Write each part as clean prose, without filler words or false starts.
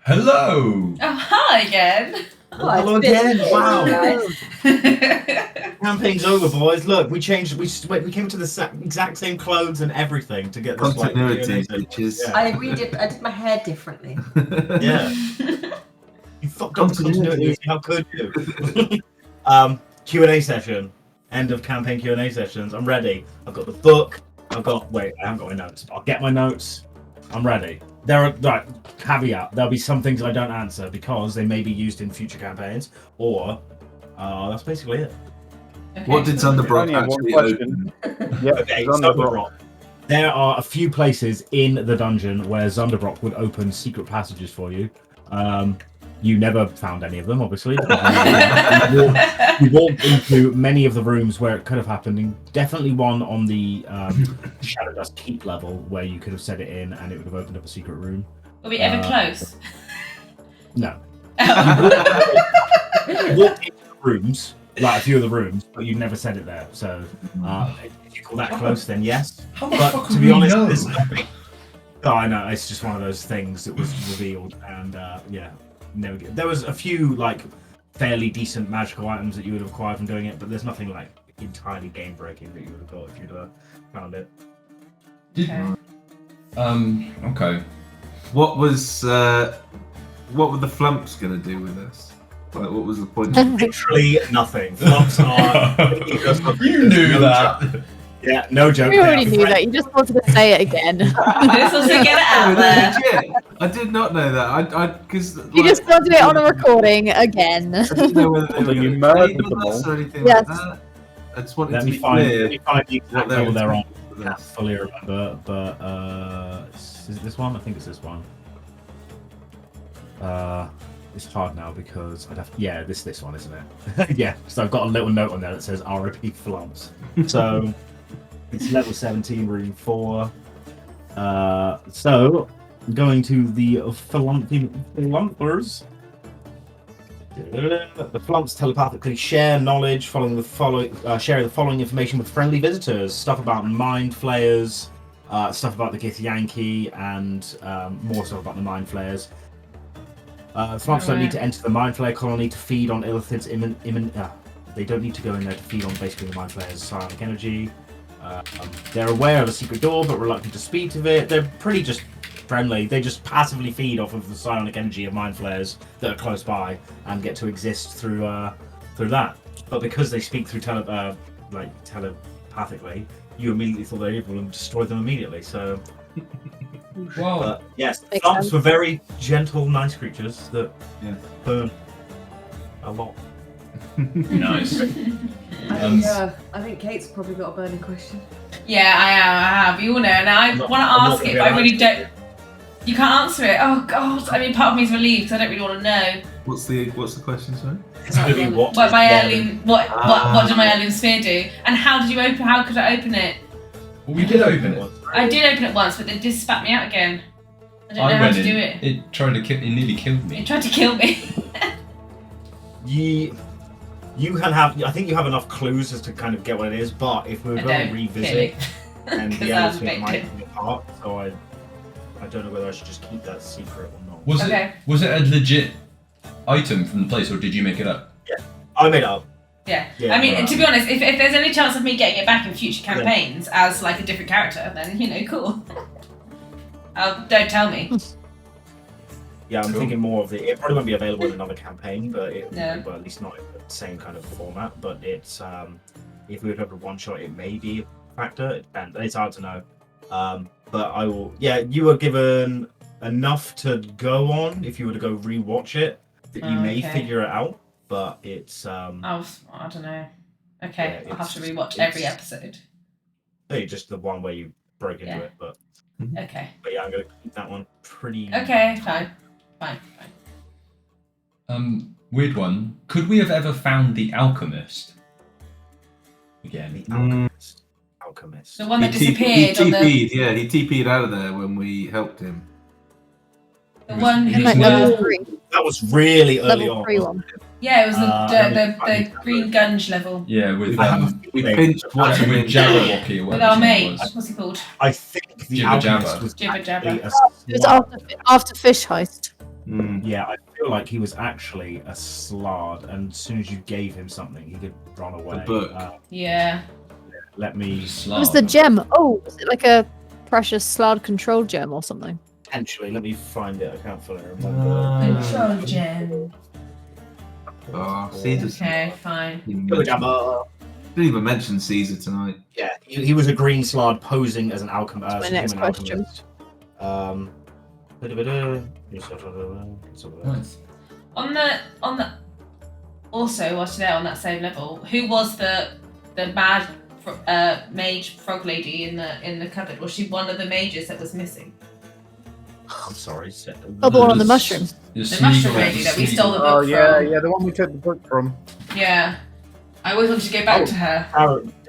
Hello! Oh, hi again. Oh, hello again! Wow. Guys. Campaign's over, boys. Look, we changed. We came to the exact same clothes and everything to get this continuity, bitches. Yeah. I did my hair differently. Yeah. You fucked up the continuity. How could you? Q&A session. End of campaign Q&A sessions. I'm ready. I've got the book. I haven't got my notes. I'll get my notes. I'm ready. There are caveat. There'll be some things I don't answer because they may be used in future campaigns, or that's basically it. Okay. What did Zunderbrock actually open? Okay, Zunderbrock. There are a few places in the dungeon where Zunderbrock would open secret passages for you. You never found any of them, obviously. You walked into many of the rooms where it could have happened, and definitely one on the Shadow Dust Keep level where you could have set it in and it would have opened up a secret room. Were we ever close? No. You walked into the rooms, like a few of the rooms, but you never said it there. So if you call that close, then yes. But to be honest, there's nothing. Oh, I know. It's just one of those things that was revealed, and yeah. There was a few like fairly decent magical items that you would have acquired from doing it, but there's nothing like entirely game breaking that you would have got if you'd found it. Okay. What were the flumps gonna do with us? Like, what was the point? Literally nothing. Flumps are. You knew that. Yeah, no joke. We already knew that. You just wanted to say it again. Just want to get it out there. Legit. I did not know that. Because You just wanted it on a recording again. I didn't know whether they were You going murdered to them all. or anything Yes. like that. I just wanted Let to me be find clear the what exact they level were they're on. doing. I fully remember, but is it this one? I think it's this one. It's hard now because I'd have this one, isn't it? Yeah, so I've got a little note on there that says RIP flumps. So it's level 17, room 4. So going to the flumpers. The flumps telepathically share knowledge, sharing the following information with friendly visitors. Stuff about mind flayers, stuff about the Githyanki, and more stuff about the mind flayers. Flumps don't need to enter the mind flayer colony to feed on Illithid's they don't need to go in there to feed on basically the mind flayer's psionic energy. They're aware of a secret door, but reluctant to speak to it. They're pretty just friendly. They just passively feed off of the psionic energy of mind flayers that are close by and get to exist through that. But because they speak through telepathically, you immediately thought they were evil and destroyed them immediately. So, Wow. yes, Makes flumps sense. were very gentle, nice creatures that burn a lot. Nice. I think Kate's probably got a burning question. Yeah, I have. You all know. And I want to ask it, but I really don't. You can't answer it. Oh God! I mean, part of me is relieved because I don't really want to know. What's the question, sorry? It's going to be what? What my heirloom? What did my heirloom sphere do? And how did you open? How could I open it? Well, we did open it. I did open it once, but it just spat me out again. I don't know how went to in. do it. It tried to kill. It nearly killed It me. tried to kill me. You can have. I think you have enough clues as to kind of get what it is. But if we're I going to don't, revisit, and the 'Cause others I'm might victim. be apart, so I don't know whether I should just keep that secret or not. Was Okay. it a legit item from the place, or did you make it up? I made it up. Yeah. Yeah, I mean, but, to be honest, if there's any chance of me getting it back in future campaigns as like a different character, then cool. Don't tell me. Yeah, I'm Cool. thinking more of it probably won't be available in another campaign, but No. well, at least not in the same kind of format. But it's if we would have a one shot, it may be a factor. It depends. It's hard to know. But I will. Yeah, you were given enough to go on if you were to go rewatch it that you may Okay. figure it out. But it's I don't know. Okay, Yeah, I'll have to it's- rewatch every episode. just the one where you broke into Yeah. it. But Okay. yeah, I'm gonna keep that one pretty. Okay, fine. Weird one. Could we have ever found the alchemist? Again. The alchemist. Alchemist. The one that He disappeared on the TP'd, yeah, he TP'd out of there when we helped him. one He who was Like near- level 3. That was really early Level on. 3 wasn't one. it? Yeah, it was I the green gunge level Yeah, with I have a We feeling- pinched what's with his name. Jabberwocky or with whatever our his name mate. was. What's he called? I think the Jibber alchemist Jabber. was Jibber actually Jabber. a It was after Fish Heist. Yeah, I feel like he was actually a slard, and as soon as you gave him something, he could run away. book. Yeah. Let me What was the gem? Oh, was it like a precious slard control gem or something? potentially let me find it. I can't fully remember. Control gem. Oh, Caesar's. Okay, fine. Didn't Jabba. even mention Caesar tonight. Yeah, he was a green slard posing as an alchemist. That's my next question. Nice. On the also whilst you're there on that same level, who was the mad mage frog lady in the cupboard? Was she one of the mages that was missing? I'm sorry. Oh, the one on the mushroom. The mushroom lady that we stole the book Oh yeah, from. yeah, the one we took the book from. Yeah. I always wanted to go back to her.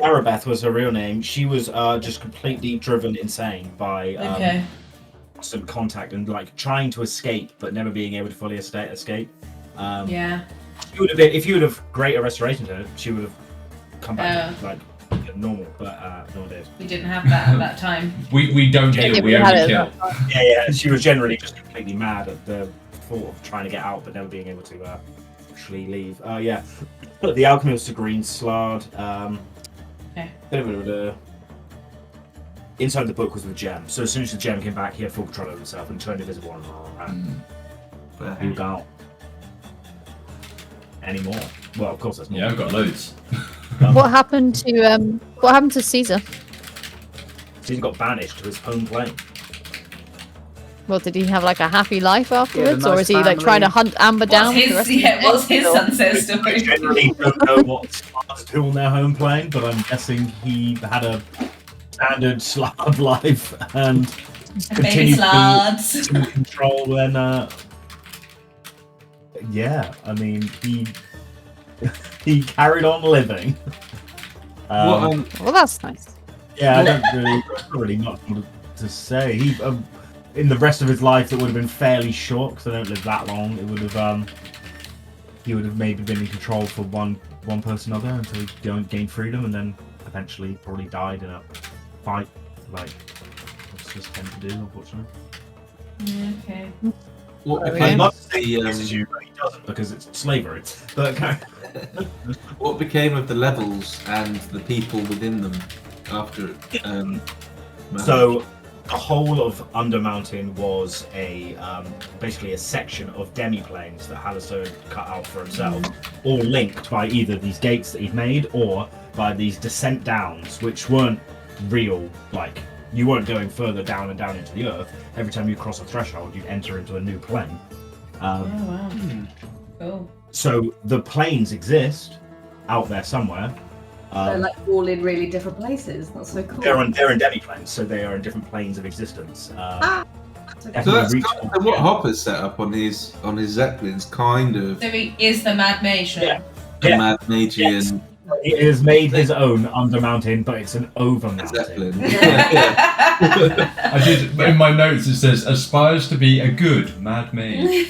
Arabeth was her real name. She was just completely driven insane by Okay. constant contact and like trying to escape, but never being able to fully escape. Yeah. She would have been, if you would have greater restoration to her, she would have come back like normal, but no did. We didn't have that at that time. We don't Yeah, heal, we we had only it kill. Yeah. She was generally just completely mad at the thought of trying to get out, but never being able to actually leave. Yeah. The alchemist was a green slard. Okay. Inside the book was the gem. So as soon as the gem came back, he had full control over himself and turned invisible and who got anymore. Well, of course, that's not. Yeah, I've got loads. What happened to Caesar? He got banished to his home plane. Well, did he have like a happy life afterwards, nice or is he like family. trying to hunt Amber down? for the rest of his What's his life, or- sunset I story? generally don't know what slards do on their home plane, but I'm guessing he had a standard slard life and Baby continued to slards. be in control when yeah, I mean he carried on living. Well, that's nice. Yeah, I don't really much more to say. He in the rest of his life it would have been fairly short because I don't live that long. It would have he would have maybe been in control for one person or other until he gained freedom, and then eventually probably died in a fight. Like that's just tend to do, unfortunately. Okay. What Okay. became Not of to say he the uses you, but he doesn't because it's slavery. But what became of the levels and the people within them after? so the whole of Undermountain was a basically a section of demi-planes that Halaster had cut out for himself, all linked by either these gates that he'd made or by these descent downs, which weren't real. Like you weren't going further down and down into the earth. Every time you cross a threshold, you'd enter into a new plane. Oh wow. Cool. So the planes exist out there somewhere. They're like all in really different places. That's so cool. They're in demi-planes, so they are in different planes of existence. So So Definitely that's reachable. kind of what Hopper's set up on his zeppelins, kind of So he is the Mad Mage. then? Yeah. a Yeah. Mad Magian He has made his own Undermountain, but it's an overmountain. zeppelin. I did in my notes. It says aspires to be a good mad mage.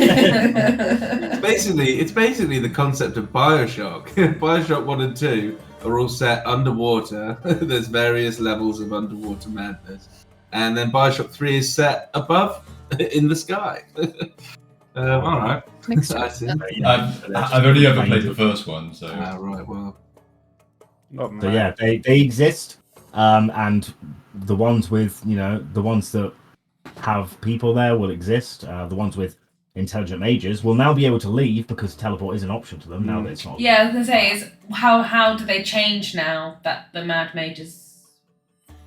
It's basically the concept of Bioshock. Bioshock 1 and 2 are all set underwater. There's various levels of underwater madness. And then Bioshock 3 is set above in the sky. Alright. Makes I sense. see. I've only ever played the first one, so Right, well. Not So mad. yeah, they exist, and the ones with the ones that have people there will exist. The ones with intelligent mages will now be able to leave because teleport is an option to them now that it's not. Yeah, I was gonna say is how do they change now that the Mad Mages?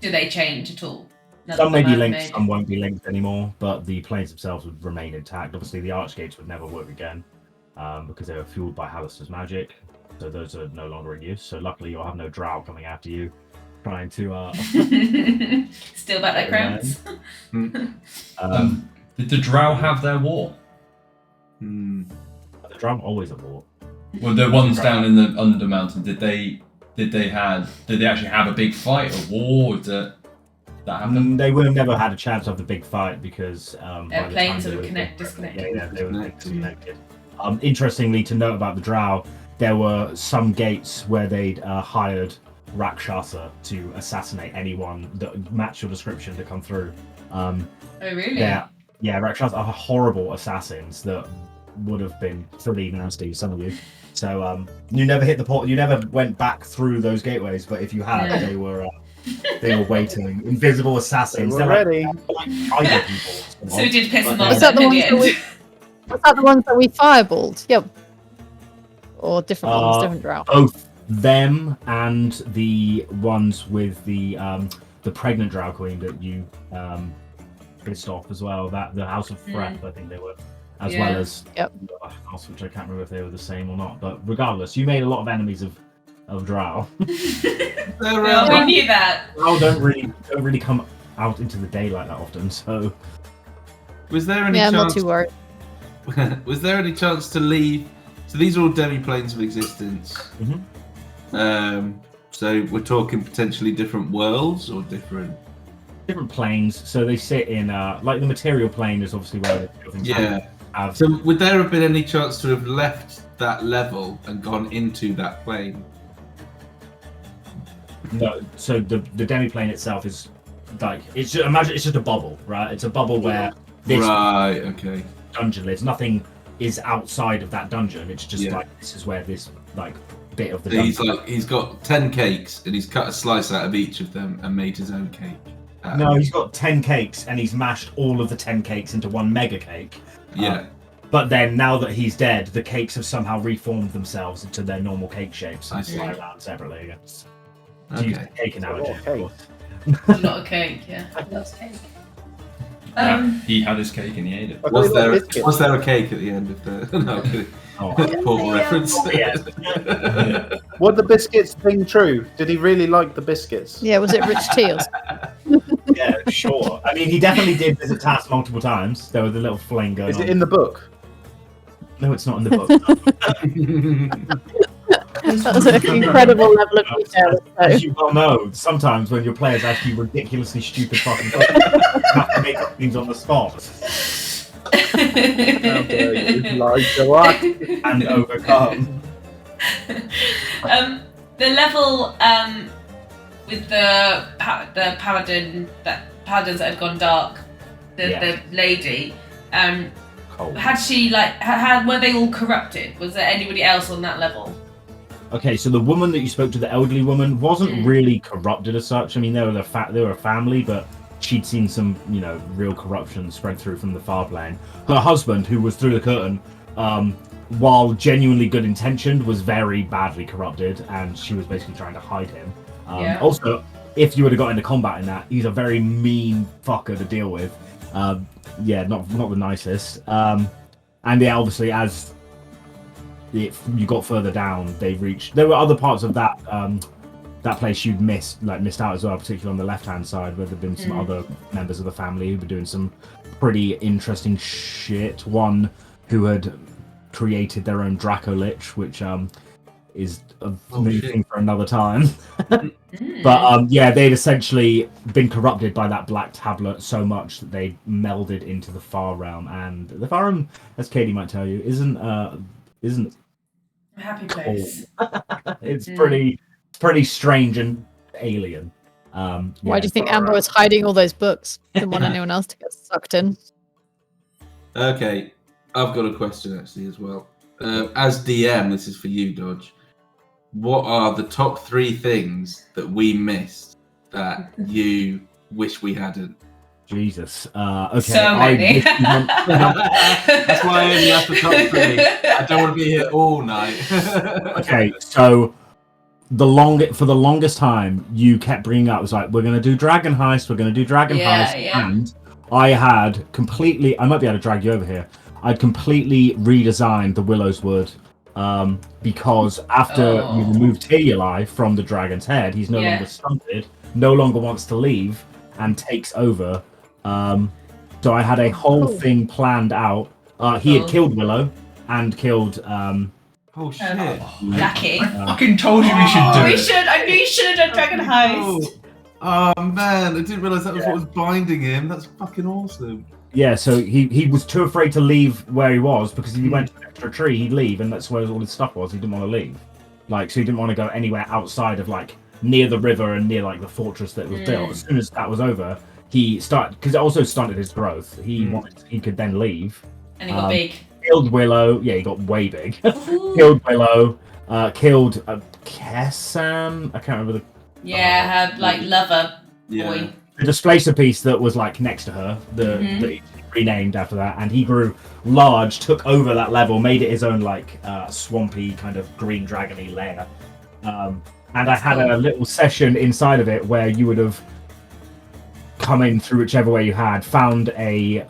Do they change at all? Now that Some the may be Mad linked, Mage- some won't be linked anymore, but the planes themselves would remain intact. Obviously, the archgates would never work again because they were fueled by Halaster's magic, so those are no longer in use. So luckily, you'll have no drow coming after you, trying to. Steal back their crowns. did the Drow have their war? Hmm. The drow always at war. Well, the ones down in the Undermountain, did they actually have a big fight, a war? Did that happen? They would have never had a chance of the big fight because by Their the planes time would they have were- disconnected. Yeah, they were disconnected. Interestingly, to note about the Drow, there were some gates where they'd hired Rakshasa to assassinate anyone that matched your description to come through. Oh really? Yeah, Yeah, Rakshas are horrible assassins that would have been pretty nasty, some of you. So you never hit the port. You never went back through those gateways. But if you had, Yeah. they were waiting. Invisible assassins. They were They're ready. like tribal people. So we did piss them off Was that the in ones the that end. Was that the ones that we fireballed? Yep. Or different ones, Uh, different drow. Both them and the ones with the pregnant drow queen that you pissed off as well. That the House of Freth, I think they were, as well as Yep. the other house, which I can't remember if they were the same or not. But regardless, you made a lot of enemies of drow. Well, we knew that. Drow don't really come out into the daylight that often. So Was there any Yeah, I'm not chance? too worried. Was there any chance to leave? So these are all demi-planes of existence. So we're talking potentially different worlds or different. different planes. So they sit in like the material plane is obviously where the things Yeah. have. So would there have been any chance to have left that level and gone into that plane? No, so the demi-plane itself is like imagine it's just a bubble, right? It's a bubble where this Right. Okay. dungeon lives. Nothing is outside of that dungeon. It's just Yeah. like this is where this like bit of the So dungeon. he's got 10 cakes and he's cut a slice out of each of them and made his own cake. No, he's got 10 cakes and he's mashed all of the 10 cakes into one mega cake. Yeah. But then now that he's dead, the cakes have somehow reformed themselves into their normal cake shapes I and see. fly around separately. Yes. To use Okay. the cake analogy. Oh, okay. Of course. Not a cake, yeah. That's cake. Yeah, he had his cake and he ate it. I Was thought you there liked biscuits. was there a cake at the end of the? No, I'm kidding. Oh, Portal reference. yeah. Were the biscuits thing true? Did he really like the biscuits? Yeah, was it rich tea or something? Yeah, sure. I mean, he definitely did visit Tass multiple times. There was a little flame going Is on. it in the book? No, it's not in the book. That was an incredible level of detail. As So. you well know, sometimes when your players ask you ridiculously stupid fucking questions, you have to make up things on the spot How dare you lie to us? and overcome. The level with the paladins that had gone dark, the lady, Cold. had she were they all corrupted? Was there anybody else on that level? Okay, so the woman that you spoke to, the elderly woman, wasn't really corrupted as such. I mean, they were a family, but she'd seen some, real corruption spread through from the far plane. Her husband, who was through the curtain, while genuinely good intentioned, was very badly corrupted, and she was basically trying to hide him. Also, if you would have got into combat in that, he's a very mean fucker to deal with. Not the nicest. And yeah, obviously, as you got further down, there were other parts of that place you'd missed out as well, particularly on the left-hand side, where there'd been some other members of the family who were doing some pretty interesting shit. One who had created their own Draco Lich, which is a new thing for another time. But they'd essentially been corrupted by that black tablet so much that they melded into the Far Realm, and the Far Realm, as Katie might tell you, isn't A happy place. it's pretty strange and alien. Why do you think Amber was hiding all those books? Didn't want anyone else to get sucked in. Okay, I've got a question actually as well. As DM, this is for you, Dodge. What are the top 3 things that we missed that you wish we hadn't? Jesus. Okay. So many. That's why I only asked the top 3. I don't want to be here all night. Okay, so for the longest time, you kept bringing up, it was like, we're going to do Dragon Heist, Yeah. and I had completely, I might be able to drag you over here, I'd completely redesigned the Willow's Wood, because after you remove Tiliali from the dragon's head, he's no longer stunted, no longer wants to leave, and takes over. So I had a whole thing planned out. He had killed Willow and killed Oh shit! Lucky. I fucking told you we should do it. I knew you should have done Dragon Heist. Oh man, I didn't realise that was what was binding him. That's fucking awesome. Yeah, so he was too afraid to leave where he was, because if he went to an extra tree, he'd leave, and that's where all his stuff was. He didn't want to leave. So he didn't want to go anywhere outside of, near the river and near, the fortress that was built. As soon as that was over, he started because it also stunted his growth. He could then leave. And he got big. Killed Willow. Yeah, he got way big. Ooh. Killed Willow. Killed Kessan. I can't remember the. Yeah, her like lover Yeah. boy. The displacer piece that was like next to her. That he renamed after that, and he grew large, took over that level, made it his own like swampy kind of green dragony lair. And I had a little session inside of it where you would have come in through whichever way you had, found a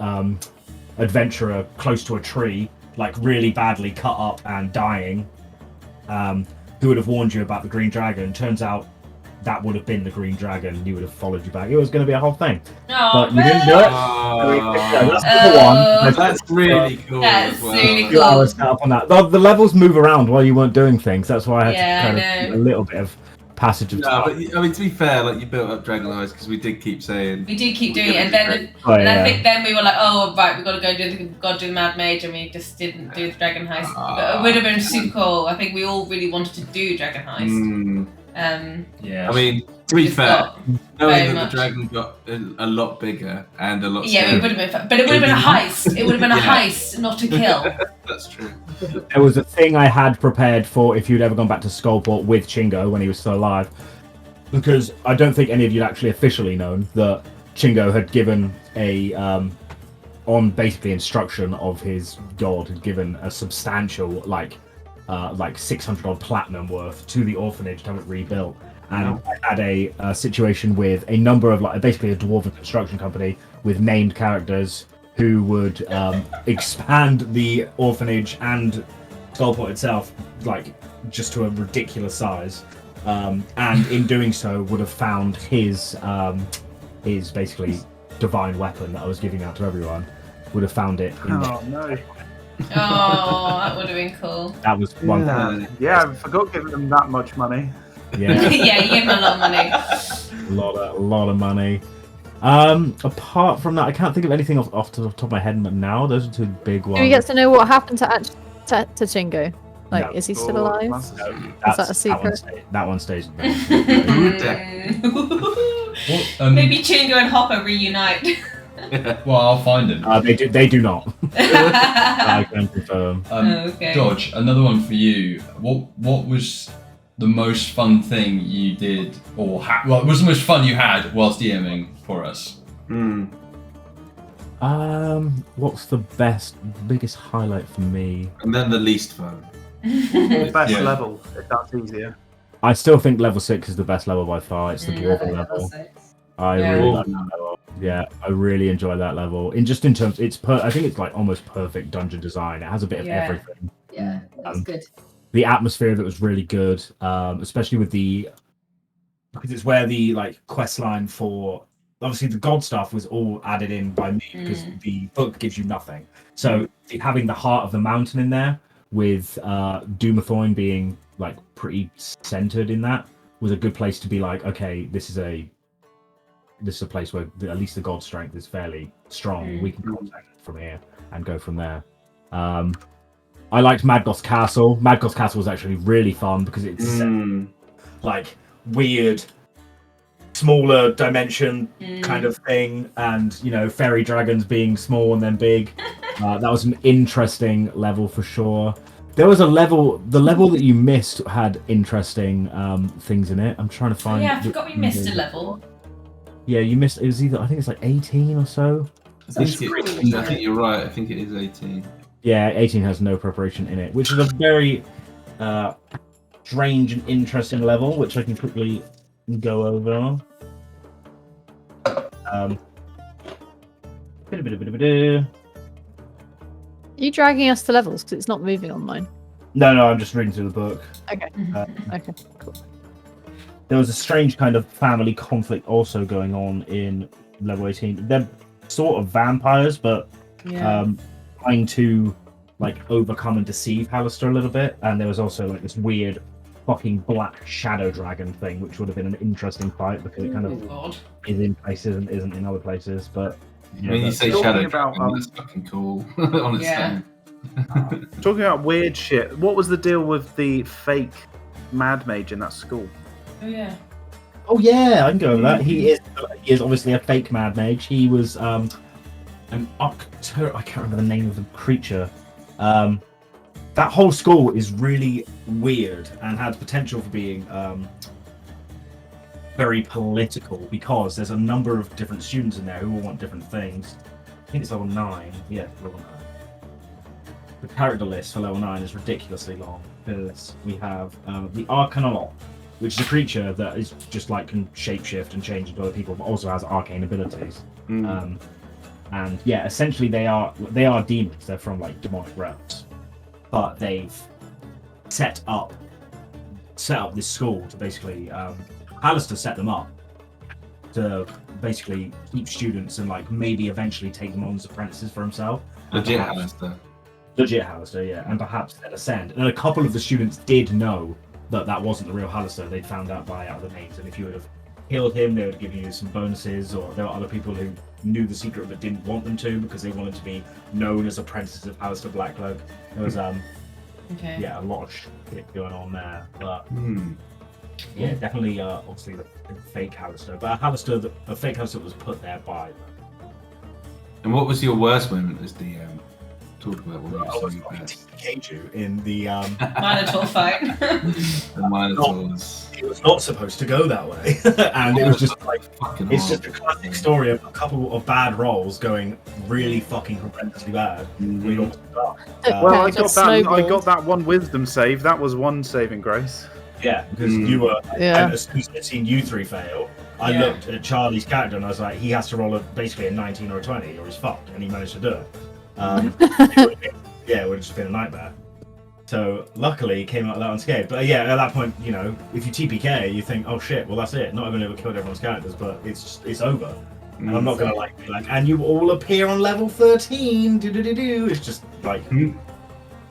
adventurer close to a tree, like really badly cut up and dying, who would have warned you about the green dragon. Turns out that would have been the green dragon, and he would have followed you back. It was going to be a whole thing. Oh, But you didn't do it. That's number one. That's really cool. That's as well. really A few hours set up on that. The levels move around while you weren't doing things. That's why I had to kind of a little bit of passage of No, time. but I mean, to be fair, like you built up Dragon Eyes because we did keep saying. We did keep doing it, and then I think then we were like, oh right, we got to do the Mad Mage, and we just didn't do the Dragon Heist. But it would have been super cool. I think we all really wanted to do Dragon Heist. Yeah. I mean, to be fair, very knowing that much. the dragon got a lot bigger and a lot. Yeah, it would have been fun. But it would have been a heist. It would have been a Yeah. heist, not a kill. That's true. There was a thing I had prepared for if you'd ever gone back to Skullport with Chingo when he was still alive, because I don't think any of you'd actually officially known that Chingo had given a on basically instruction of his god, had given a substantial like 600 odd platinum worth to the orphanage to have it rebuilt. And I had a situation with a number of basically a dwarven construction company with named characters who would expand the orphanage and Skullport itself just to a ridiculous size, and in doing so would have found his basically divine weapon that I was giving out to everyone. Would have found it in Oh no. Oh, that would have been cool. that was one thing. Yeah, I forgot giving them that much money. Yeah. Yeah, you gave him a lot of money. a lot of money. Apart from that, I can't think of anything off the top of my head now. Those are two big ones. Do we get to know what happened to Chingo? Like, No. is he still alive? That's, that a secret? That one stays. Maybe Chingo and Hopper reunite. Well, I'll find him. They do not. I can confirm. Okay. George, another one for you. What was the most fun thing you did, or what was the most fun you had whilst DMing for us? What's the biggest highlight for me? And then the least fun. Or best Yeah. level, if that's easier. I still think level 6 is the best level by far. It's the dwarven level. I really like that level. Yeah, I really enjoy that level. In terms, I think it's like almost perfect dungeon design. It has a bit of everything. Yeah, that's good. The atmosphere that was really good, especially with because it's where the quest line for obviously the god stuff was all added in by me because the book gives you nothing. So having the heart of the mountain in there with Doomathorn being pretty centered in that was a good place to be okay, this is a place where at least the god strength is fairly strong. We can contact it from here and go from there. I liked Madgoth's Castle. Madgoth's Castle was actually really fun because it's weird, smaller dimension kind of thing, and fairy dragons being small and then big. That was an interesting level for sure. There was the level that you missed had interesting things in it. I'm trying to find. Yeah, I forgot we missed a level. Yeah, you missed. It was I think it's 18 or so. I think you're right. I think it is 18. Yeah, 18 has no preparation in it, which is a very strange and interesting level, which I can quickly go over. Are you dragging us to levels? Because it's not moving on mine. No, I'm just reading through the book. Okay. Okay, cool. There was a strange kind of family conflict also going on in level 18. They're sort of vampires, but trying to overcome and deceive Halaster a little bit. And there was also this weird fucking black shadow dragon thing, which would have been an interesting fight because it kind of is in places and isn't in other places. But When you say shadow dragon, that's fucking cool on its own. Talking about weird shit, what was the deal with the fake Mad Mage in that school? Oh yeah. Oh yeah, I can go over that. He is obviously a fake Mad Mage. He was an Octo. I can't remember the name of the creature. That whole school is really weird and had potential for being very political because there's a number of different students in there who all want different things. I think it's level 9. Yeah, level 9. The character list for level 9 is ridiculously long because we have the Arcanaut, which is a creature that is just like can shapeshift and change into other people, but also has arcane abilities. And yeah, essentially they are demons. They're from like demonic realms, but they've set up this school to basically Halaster set them up to basically keep students and like maybe eventually take them on as apprentices for himself. Legit Halaster. Legit Halaster, yeah, and perhaps then ascend. And a couple of the students did know that wasn't the real Halaster. They'd found out by other means, and if you would have killed him, they would give you some bonuses. Or there were other people who knew the secret but didn't want them to because they wanted to be known as apprentices of Halaster Blackcloak. There was yeah, a lot of shit going on there, but yeah, definitely obviously the fake Halaster, but a fake Halaster that was put there by. And what was your worst moment as DM? Talk about what I you was saw going best. to Keiju in the Minotaur fight. The Minotaurs. it was not supposed to go that way, and it was just like Fucking it's just a horrible. classic story of a couple of bad rolls going really fucking horrendously bad. We almost died. Well, I Just got that. I snowballed. got that one wisdom save. That was one saving grace. Yeah, because you were. Yeah. And as soon as I'd seen you three fail, I Yeah. looked at Charlie's character and I was like, he has to roll basically a 19 or a 20, or he's fucked, and he managed to do it. Yeah, it would have just been a nightmare. So luckily, he came out of that unscathed. But yeah, at that point, you know, if you TPK, you think, oh shit, well that's it. Not only have we killed everyone's characters, but it's over. And I'm not gonna be like, and you all appear on level 13. Do. It's just like,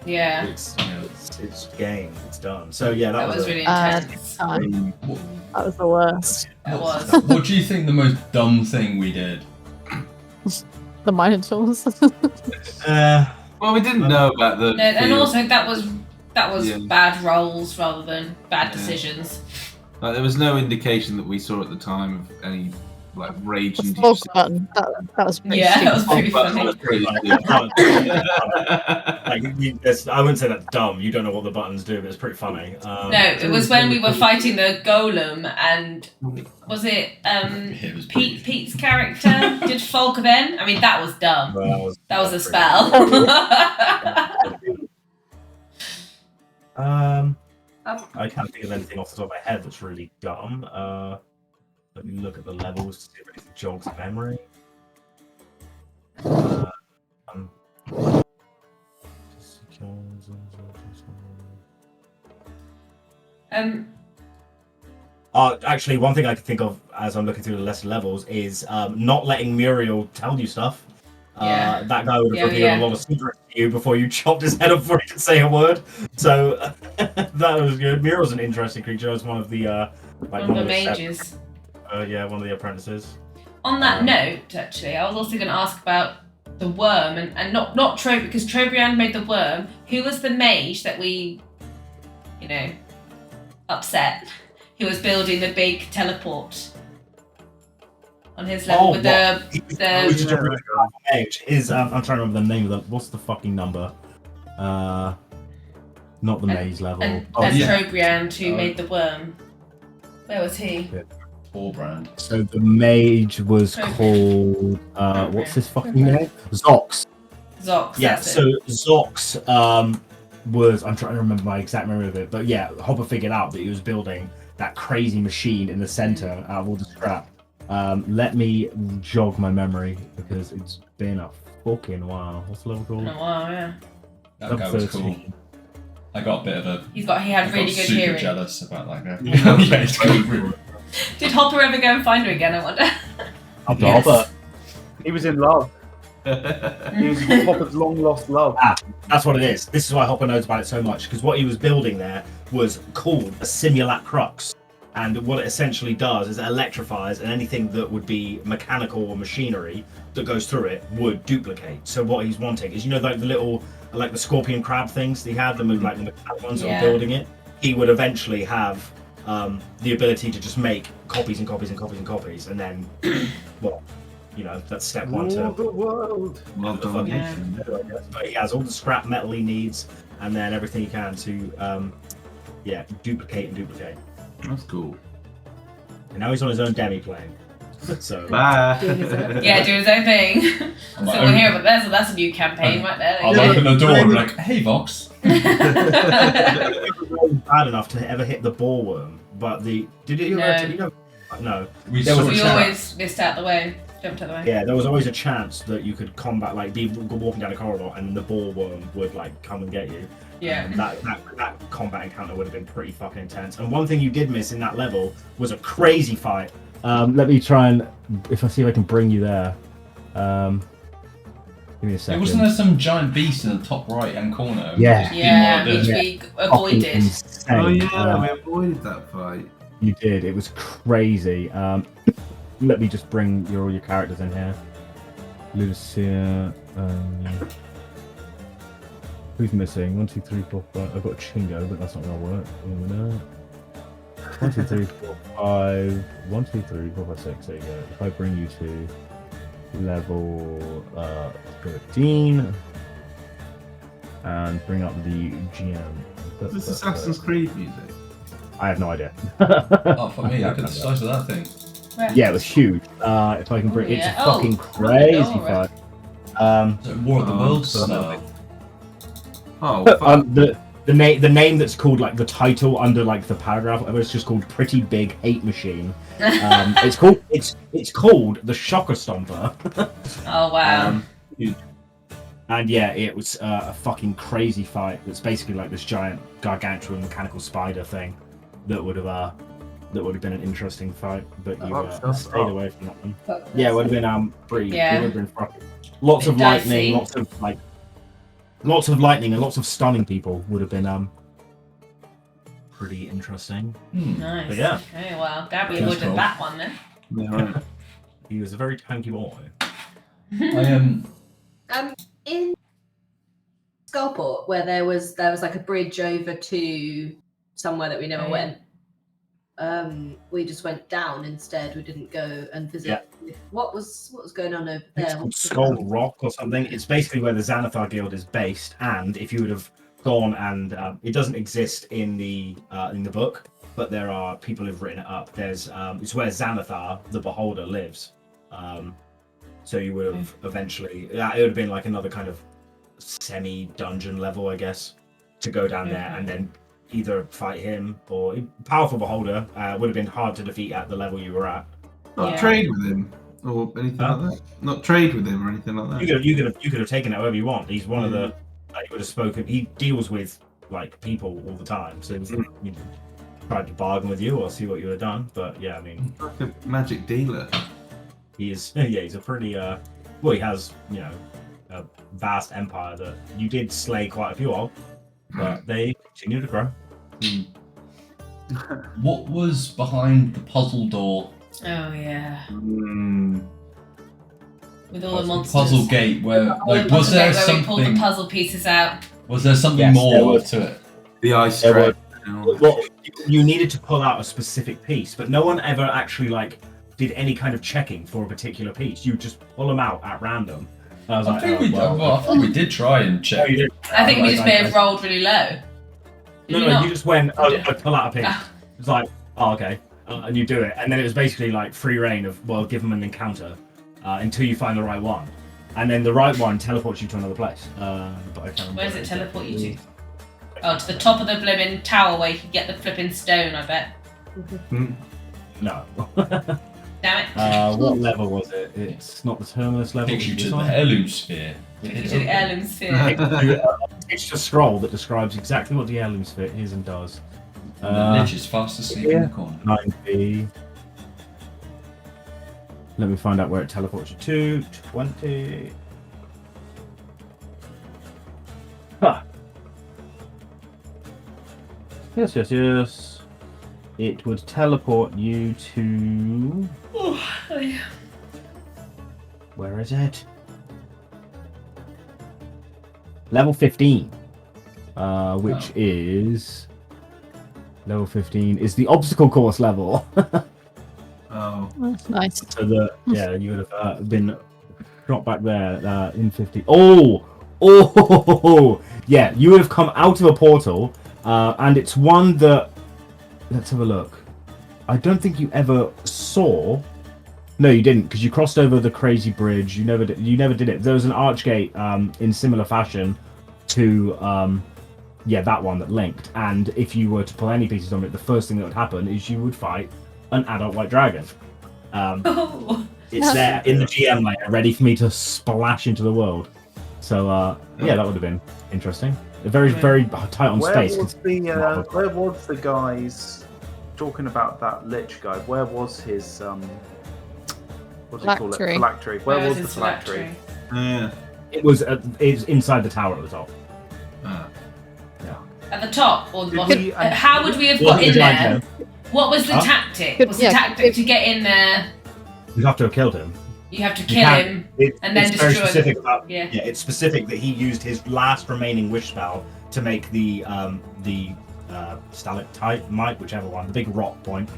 Yeah, it's game. It's done. So yeah, that was really Uh, intense. Time. That was the worst. It was. What do you think the most dumb thing we did? The Minotaurs. Well, we didn't know about the. No, and field. also that was Yeah. bad rolls rather than bad Yeah. decisions. Like, there was no indication that we saw at the time of any like rage The and fog button. That was pretty Yeah, that was stupid. pretty funny. Like, I wouldn't say that's dumb. You don't know what the buttons do, but it's pretty funny. No, it was when we were fighting the golem, and was it It was Pete's character did Folk then? I mean, that was dumb. That was a spell. I can't think of anything off the top of my head that's really dumb. Let me look at the levels to see if anything jogs memory. Actually, one thing I can think of as I'm looking through the lesser levels is not letting Muriel tell you stuff. Yeah. That guy would have Yeah, revealed yeah. a lot of secrets to you before you chopped his head off before he could say a word. So that was good. Muriel's an interesting creature. It's one of the One of the mages. yeah, one of the apprentices. On that note, actually, I was also going to ask about the worm, and not Trobriand, because Trobriand made the worm. Who was the mage that we, upset? Who was building the big teleport on his level with the mage. I'm trying to remember the name of the. What's the fucking number? Not the maze level. and yeah. Trobriand who made the worm. Where was he? Poor brand. So the mage was called what's his fucking name? Zox. Zox. Yeah. that's So it. Zox was, I'm trying to remember my exact memory of it, but yeah, Hopper figured out that he was building that crazy machine in the center out of all the scrap. Let me jog my memory because it's been a fucking while. What's the level Oh, called? wow, yeah. That guy was cool. 13. I got a bit of a. He had I got really good super hearing. jealous about that guy. Yeah. Yeah, it's cool. Did Hopper ever go and find her again? I wonder. Up to Yes. Hopper. He was in love. He was Hopper's long lost love. That's what it is. This is why Hopper knows about it so much, because what he was building there was called a Simulat Crux. And what it essentially does is it electrifies, and anything that would be mechanical or machinery that goes through it would duplicate. So what he's wanting is, like the little, like the scorpion crab things that he had, the like the mechanical ones that Yeah. were building it. He would eventually have the ability to just make copies and copies and copies and copies, and then, well, you know, that's step one Rule to the world. Well the done. fucking. But he has all the scrap metal he needs, and then everything he can to, duplicate and duplicate. That's cool. And now he's on his own demi plane. So Bye. Doing his own. Yeah, do his own thing. So we'll hear about that. So that's a new campaign right there. I'll open the door and be like, hey, Vox. it wasn't bad enough to ever hit the ball worm, but did you No. ever? You know, no. We There was saw a We chance. always missed out the way, jumped out the way. Yeah, there was always a chance that you could combat, like, be walking down a corridor and the ball worm would like come and get you. Yeah. That combat encounter would have been pretty fucking intense. And one thing you did miss in that level was a crazy fight. Let me try and see if I can bring you there. Give me a second. Wasn't there some giant beast in the top right hand corner? Yeah. Yeah, Didn't which want we Fucking avoided. insane. Oh yeah, we avoided that fight. You did. It was crazy. Let me just bring all your characters in here. Ludusia. Who's missing? 1, 2, 3, 4, 5. I've got Chingo, but that's not gonna work. 1, 2, 3, 4, 5. 1, 2, 3, 4, 5, 6. There you go. If I bring you to level 13 and bring up the GM. Is this Assassin's Creed music? I have no idea. Oh, fuck me, I could the size of that thing. Yeah, it was huge. If I can bring, it's a Yeah. fucking Oh, crazy Gregor. fight. So War of the Worlds so- style. Oh, fuck. The name that's called like the title under like the paragraph, it's just called Pretty Big Hate Machine. It's called the Shocker Stomper. Oh wow. And yeah, it was a fucking crazy fight. It's basically like this giant gargantuan mechanical spider thing that would have been an interesting fight, but you stayed away from that one. Fuck Yeah, it this. would have been pretty. Yeah. It would have been fucking lots Bit of lightning, dicey. lots of lightning, and lots of stunning people would have been pretty interesting. Nice. But yeah. Okay, well, glad we That's avoided cool. that one then. Yeah, right. He was a very tanky boy. In Skullport, where there was like a bridge over to somewhere that we never Oh, yeah. went. We just went down instead. We didn't go and visit. What was going on over It's there? called Skull Rock or something. It's basically where the Xanathar Guild is based, and if you would have gone and it doesn't exist in the book, but there are people who've written it up. There's it's where Xanathar, the Beholder, lives. So you would have eventually, it would have been like another kind of semi-dungeon level, I guess, to go down there and then either fight him or powerful Beholder would have been hard to defeat at the level you were at. Not Yeah. trade with him or anything Huh? like that. Not trade with him or anything like that. You could have taken it however you want. He's one of the he would have spoken. He deals with like people all the time, so he was, you know, tried to bargain with you or see what you would have done. But yeah, I mean, Like a magic dealer. he is. Yeah, he's a pretty. Well, he has, you know, a vast empire that you did slay quite a few of, but they continue to grow. What was behind the puzzle door? Oh yeah. With all the The monsters. puzzle gate where, All the like, puzzle was there gate where we pulled the something? puzzle pieces out. Was there something Yes, there more was. to it? The ice There trap. Well, you needed to pull out a specific piece, but no one ever actually like did any kind of checking for a particular piece. You just pull them out at random. And I was I like, think, oh, I think we did try and Oh, check. you did? I think we Oh, just right, may have rolled really low. Did No, we no, not? you just went, oh, did. I pull out a piece. Ah. It's like, oh, okay. And you do it. And then it was basically like free reign of, well, give them an encounter until you find the right one. And then the right one teleports you to another place. But I can't remember. Where does it teleport you to? Oh, to the top of the blimmin' tower where you can get the flipping stone, I bet. No. Damn it. What level was it? It's not the terminus level. Takes you to It's the on- heirloom sphere. To the heirloom sphere. It's a scroll that describes exactly what the heirloom sphere is and does. And the lich is fast asleep in the corner. 9B. Let me find out where it teleports you to. 20. Huh. Yes. It would teleport you to. Oh, yeah. Where is it? Level 15. Which is. level 15 is the obstacle course level. Oh. That's nice. So you would have been dropped back there in 50. Oh, yeah, you would have come out of a portal, and it's one that. Let's have a look. I don't think you ever saw. No, you didn't, because you crossed over the crazy bridge. You never did it. There was an archgate in similar fashion to that one that linked. And if you were to pull any pieces on it, the first thing that would happen is you would fight an adult white dragon. It's there in the GM layer, ready for me to splash into the world. So that would have been interesting. Very, very tight on space. Where was the guys talking about that lich guy? Where was his what do you call it? Phylactery. Where was the phylactery? Yeah. It was inside the tower at the top. At the top or the bottom? How would we have got in there? What was the tactic? Was the tactic to get in there? You'd have to have killed him. You have to kill him and then destroy him. It's specific that he used his last remaining wish spell to make the stalactite, whichever one, the big rock point,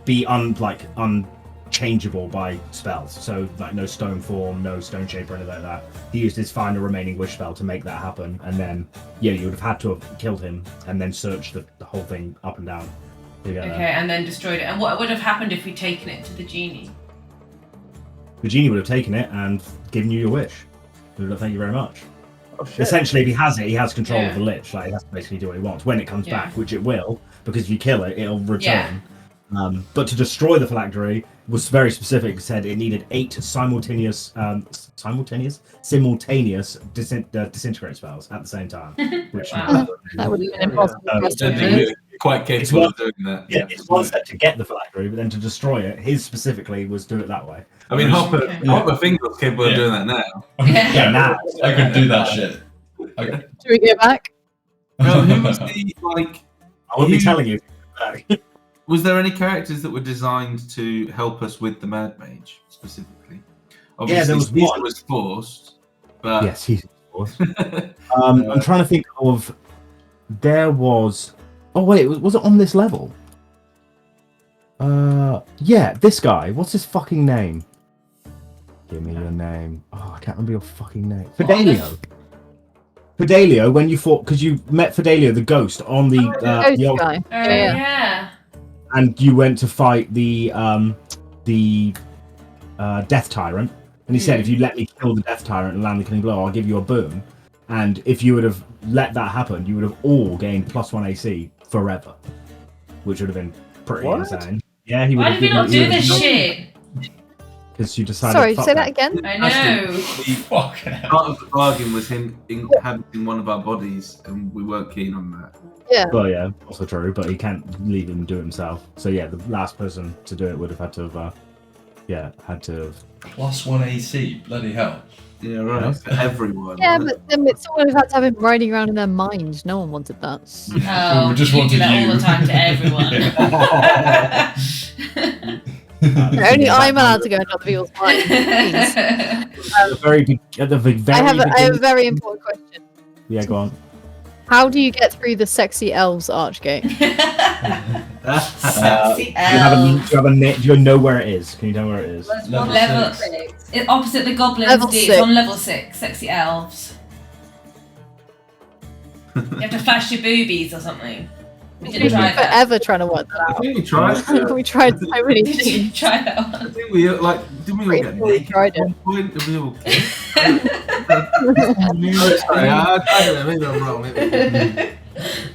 be unchangeable by spells. So like no stone form, no stone shape or anything like that. He used his final remaining wish spell to make that happen, and then you would have had to have killed him and then searched the whole thing up and down. And then destroyed it. And what would have happened if we'd taken it to the genie? The genie would have taken it and given you your wish. He would have, thank you very much. Oh, shit. Essentially, if he has it, he has control of the lich. Like, he has to basically do what he wants when it comes back, which it will, because if you kill it, it'll return. But to destroy the phylactery was very specific. It said it needed 8 simultaneous disintegrate spells at the same time. Which that would have been impossible. Quite capable of doing that. Yeah, it's one step to get the phylactery, but then to destroy it, his specifically was do it that way. I mean, Hopper Fingle's capable of doing that now. Yeah, now. I could do that shit. Should we go back? Well, who was the, like... I wouldn't be telling you. Was there any characters that were designed to help us with the Mad Mage, specifically? Obviously, there was Caesar one. was forced, but... Yes, he's forced. I'm trying to think of... There was... Oh, wait, was it on this level? Yeah, this guy. What's his fucking name? Give me your name. Oh, I can't remember your fucking name. Fidelio. Fidelio, when you fought... Because you met Fidelio, the ghost, on the... Ghost the guy. Yeah. And you went to fight the Death Tyrant. And he said, if you let me kill the Death Tyrant and land the killing blow, I'll give you a boon. And if you would have let that happen, you would have all gained +1 AC forever. Which would have been pretty insane. Yeah, he would Why have did we not do this shit? Because you decided... Sorry, say that again? I know. Fuck. Part of the bargain was him inhabiting one of our bodies, and we weren't keen on that. Yeah. Well, yeah, also true, but he can't leave him do it himself. So yeah, the last person to do it would have had to have... +1 AC, bloody hell. Yeah, right. For everyone. Yeah, but then someone would have had to have him riding around in their mind. No one wanted that. Oh, We just you wanted do that you. all the time to everyone. Only I'm allowed to go into other people's minds. Please. At the very I have a very important question. Yeah, go on. How do you get through the sexy elves archgate? Sexy Do you know where it is? Can you tell me where it is? Level 6. Opposite the goblins. Level It's 6. on level 6. Sexy elves. You have to flash your boobies or something. We didn't We've try been that. forever trying to work that I out. think we tried. We tried so many Did you things. try that I one? think we didn't we all get We naked tried at one point? Did we all Sorry, I don't know. Maybe I'm wrong. Maybe.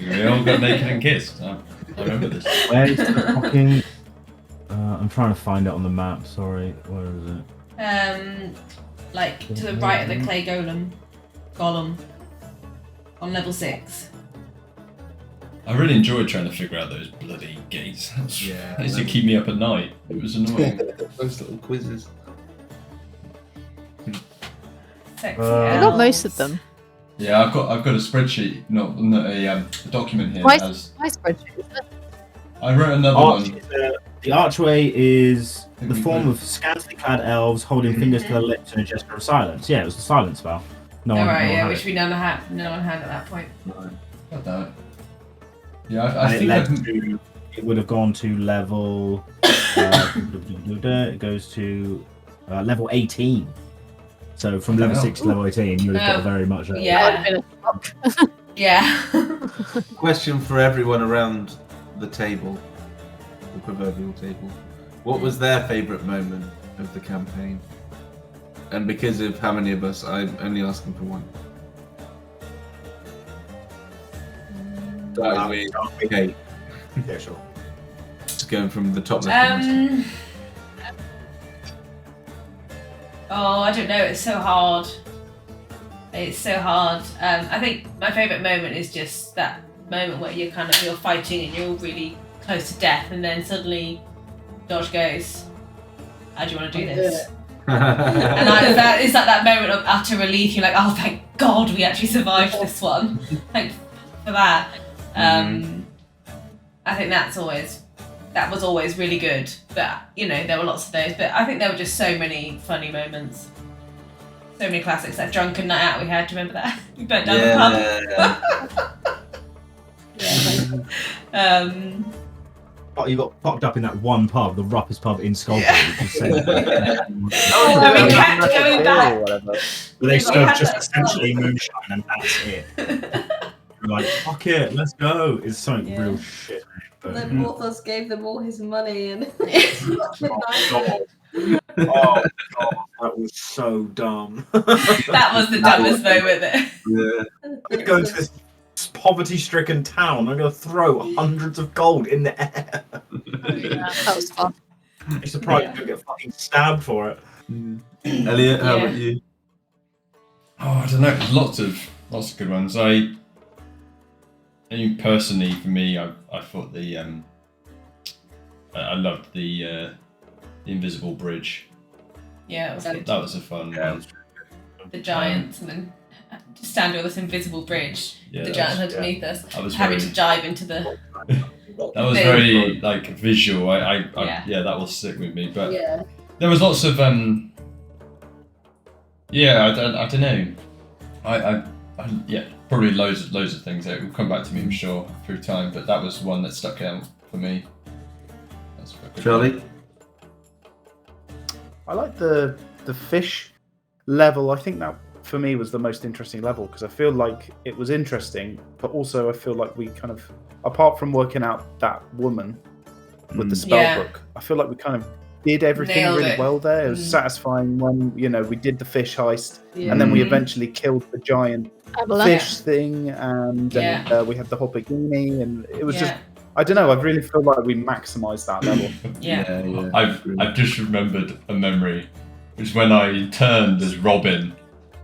We all got naked and kissed. I remember this. Where's the fucking... I'm trying to find it on the map, sorry. Where is it? Like to the right of the clay golem. On level 6. I really enjoyed trying to figure out those bloody gates. Yeah. They used to keep me up at night. It was annoying. Those little quizzes. Sexy I got most of them. Yeah, I've got a spreadsheet, not a document here. My that has, spreadsheet, isn't it? I wrote another one. The archway is the form of scantily clad elves holding fingers to their lips in a gesture of silence. Yeah, it was the silence spell. No one Alright, had which it. we no one had at that point. God damn it. Yeah, I think it would have gone to level. It goes to level 18. So from level 6 to level 18, you would have got very much. Yeah. Yeah. Question for everyone around the table, the proverbial table. What was their favourite moment of the campaign? And because of how many of us, I'm only asking for one. Okay. Yeah, sure. Just going from the top left. Oh, I don't know. It's so hard. It's so hard. I think my favourite moment is just that moment where you're fighting and you're all really close to death, and then suddenly Dodge goes, "How do you want to do this?" And it's like that moment of utter relief. You're like, "Oh, thank God we actually survived this one. Thanks for that." I think that was always really good. But there were lots of those. But I think there were just so many funny moments. So many classics. That drunken night out we had. Do you remember that? We burnt down the pub. Oh, you got popped up in that one pub, the roughest pub in Scotland. And we kept going back. But they serve just essentially moonshine, and that's it. You're like, fuck it, let's go. It's something real shit. And then Porthos gave them all his money, and Oh god, that was so dumb. That was the dumbest moment there. Yeah. I'm going to this poverty-stricken town. I'm going to throw hundreds of gold in the air. That was fun. I'm surprised you don't get fucking stabbed for it. Elliot, how about you? Oh, I don't know. Lots of good ones. I mean, personally, for me, I thought I loved the invisible bridge. Yeah, it was good. That was a fun one. The giants, and then just stand on this invisible bridge. The giant underneath us, having to dive into the. That was very visual. That will stick with me. But there was lots of I don't know. Probably loads of things. It will come back to me, I'm sure, through time. But that was one that stuck out for me. That's Charlie? I like the fish level. I think that for me was the most interesting level, because I feel like it was interesting, but also I feel like we kind of, apart from working out that woman with the spell book, I feel like we kind of did everything really well there. It was satisfying when we did the fish heist, and then we eventually killed the giant fish thing, and we had the Hobogini, and it was just, I don't know, I really feel like we maximised that level. I've just remembered a memory, which is when I turned as Robin,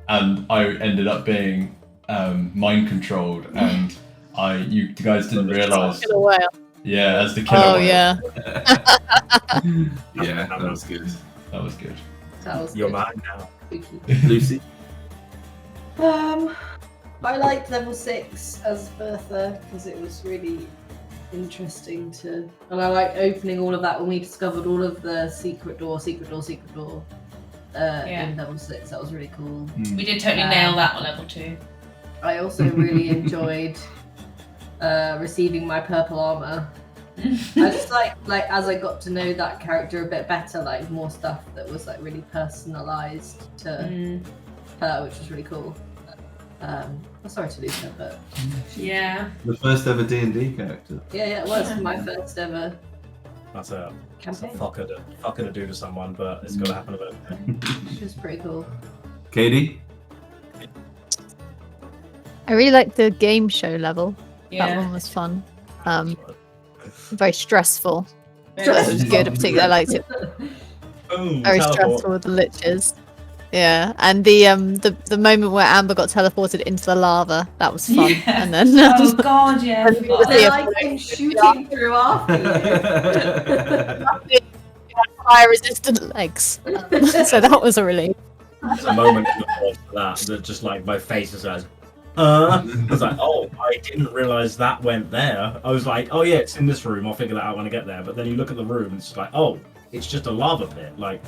and I ended up being mind controlled, and you guys didn't realise. Yeah, as the killer. Oh yeah. Yeah, that was good. That was good. You're mine now. Lucy? I liked level 6 as Bertha, because it was really interesting and I like opening all of that when we discovered all of the secret door in level 6. That was really cool. We did totally nail that on level 2. I also really enjoyed receiving my purple armor. I just like as I got to know that character a bit better, like more stuff that was like really personalized to her, which was really cool. I'm sorry to lose her, but the first ever D&D character. Yeah, it was my first ever. That's a campaign. Fucker to do to someone, but it's gotta happen eventually. She was pretty cool. Katie? I really liked the game show level. Yeah. That one was fun. Very stressful. It was good. I particularly liked it. Boom, Very stressful with the liches. Yeah, and the moment where Amber got teleported into the lava, that was fun. Yeah. And then oh god, yeah. And then I came shooting through after you. Fire resistant legs. So that was a relief. There's a moment in the course for that just like my face is as I was like, oh, I didn't realise that went there. I was like, oh yeah, it's in this room, I'll figure that out when I get there. But then you look at the room and it's like, oh, it's just a lava pit. Like,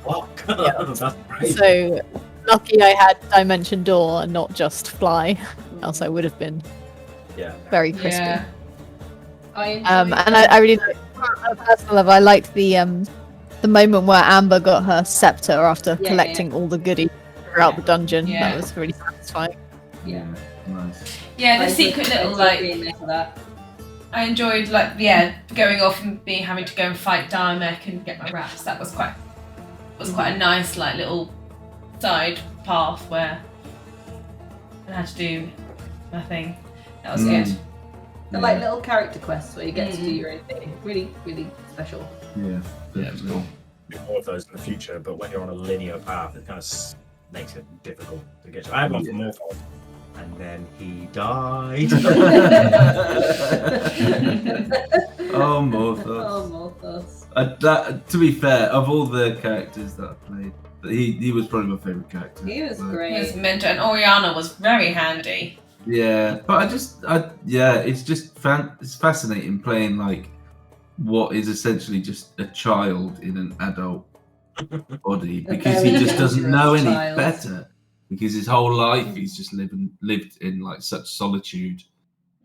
fuck. Yeah. That's great. So lucky I had Dimension Door and not just Fly. Else I would have been very crispy. Yeah. And I really like, on a personal level, I liked the moment where Amber got her scepter after collecting all the goodies throughout the dungeon. Yeah. That was really satisfying. Yeah. Nice. Yeah, the I secret enjoyed little like. being there for that. I enjoyed going off and having to go and fight Diamec and get my wraps. That was quite a nice like little side path where I had to do my thing. That was good. They're like little character quests where you get to do your own thing. Really, really special. Yeah. Yeah, it's cool. More of those in the future, but when you're on a linear path, it kind of makes it difficult to get to. I had one for Morphle, and then he died. Oh, Morphos. Oh, Morphos. That, to be fair, of all the characters that I played, he was probably my favourite character. He was Like, great. His mentor and Oriana was very handy. Yeah, but it's just it's fascinating playing like what is essentially just a child in an adult body because he very just doesn't know any dangerous child. better because his whole life he's just lived in like such solitude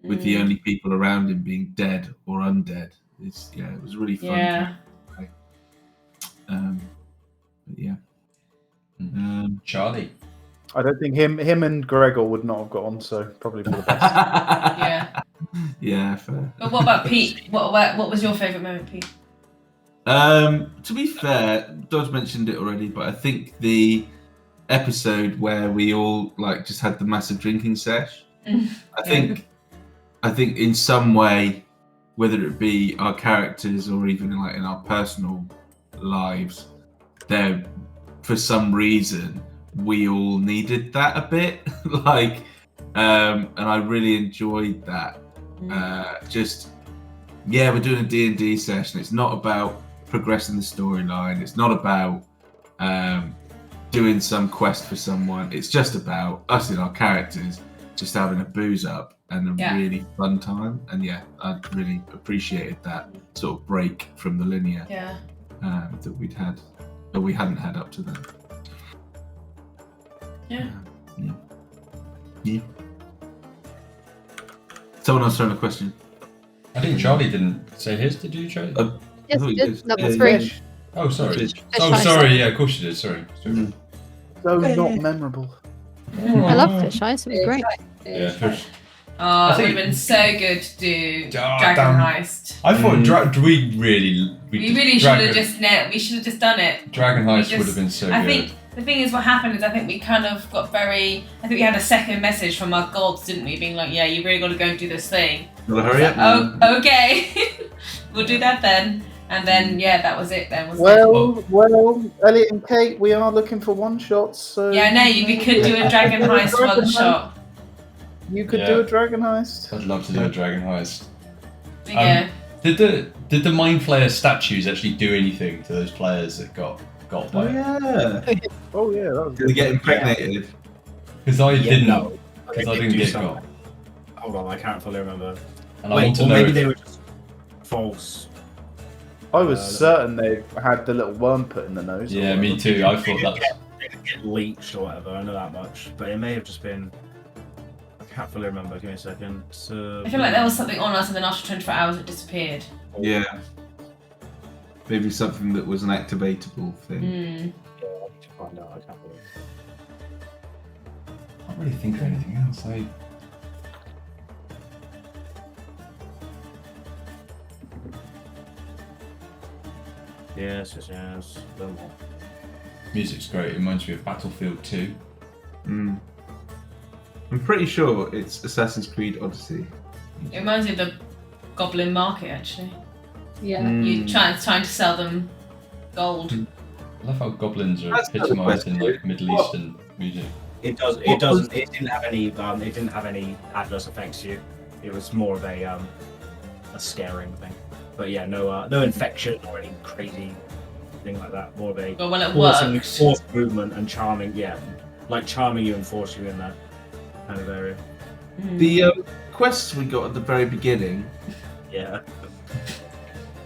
with the only people around him being dead or undead. It was really fun. Yeah. But yeah. Charlie. I don't think him and Gregor would not have got on, so probably for the best. Yeah. Yeah, fair. But what about Pete? What was your favourite moment, Pete? To be fair, Dodge mentioned it already, but I think the episode where we all like just had the massive drinking sesh. I think in some way, whether it be our characters or even like in our personal lives, there for some reason we all needed that a bit. Like, and I really enjoyed that. We're doing a D&D session. It's not about progressing the storyline. It's not about doing some quest for someone. It's just about us and our characters just having a booze up and a really fun time. And I really appreciated that sort of break from the linear that we hadn't had up to then. Yeah. Someone else throwing a question. I think Charlie didn't say his. Did you, Charlie? Yes, thought it you did. did. Level Yeah, 3. yeah. Oh, sorry. Fish. Oh, Fish sorry. ice. Yeah, of course you did. Sorry. So not memorable. I love fish ice. It was great. Yeah, fish. Oh, it would think- have been so good to do Ah, Dragon damn. Heist. I thought we We really should have just done it. Dragon Heist just- would have been so I good. think the thing is, what happened is I think we kind of got I think we had a second message from our gods, didn't we? Being like, yeah, you really got to go and do this thing. Gotta hurry up. Oh, okay. We'll do that then. And then, that was it then, wasn't Well, Elliot and Kate, we are looking for one shots. So it? Yeah, no, we could do a Dragon Heist one shot. You could Yeah. do a Dragon Heist. I'd love to do a Dragon Heist. Yeah. Did the Mind Flayer statues actually do anything to those players that got by? it? Oh yeah, that was Did they get impregnated? Because I didn't. No. Because I They didn't do get something. got. Hold on, I can't fully remember. And I want to or know. maybe if- they were just false. I was certain they had the little worm put in the nose. or Yeah, me whatever. too. I thought that. They didn't get leached or whatever. I know that much, but it may have just been. I can't fully remember. Give me a second. I feel like there was something on us and then after 24 hours it disappeared. Yeah. Maybe something that was an activatable thing. Yeah, I need to find out. I can't believe. I can't really think of anything else. Yes. No more. Music's great. It reminds me of Battlefield 2. Mm. I'm pretty sure it's Assassin's Creed Odyssey. It reminds me of the Goblin Market actually. Yeah. You trying to sell them gold. I love how goblins are That's another epitomised in question. like Middle Eastern music. It does. It doesn't. It didn't have any. It didn't have any adverse effects to you. It was more of a scaring thing. But yeah, no infection or any crazy thing like that. More of a Well, it forcing worked. forced movement and charming. Yeah, like charming you and force you in that kind of area. The quests we got at the very beginning, Yeah.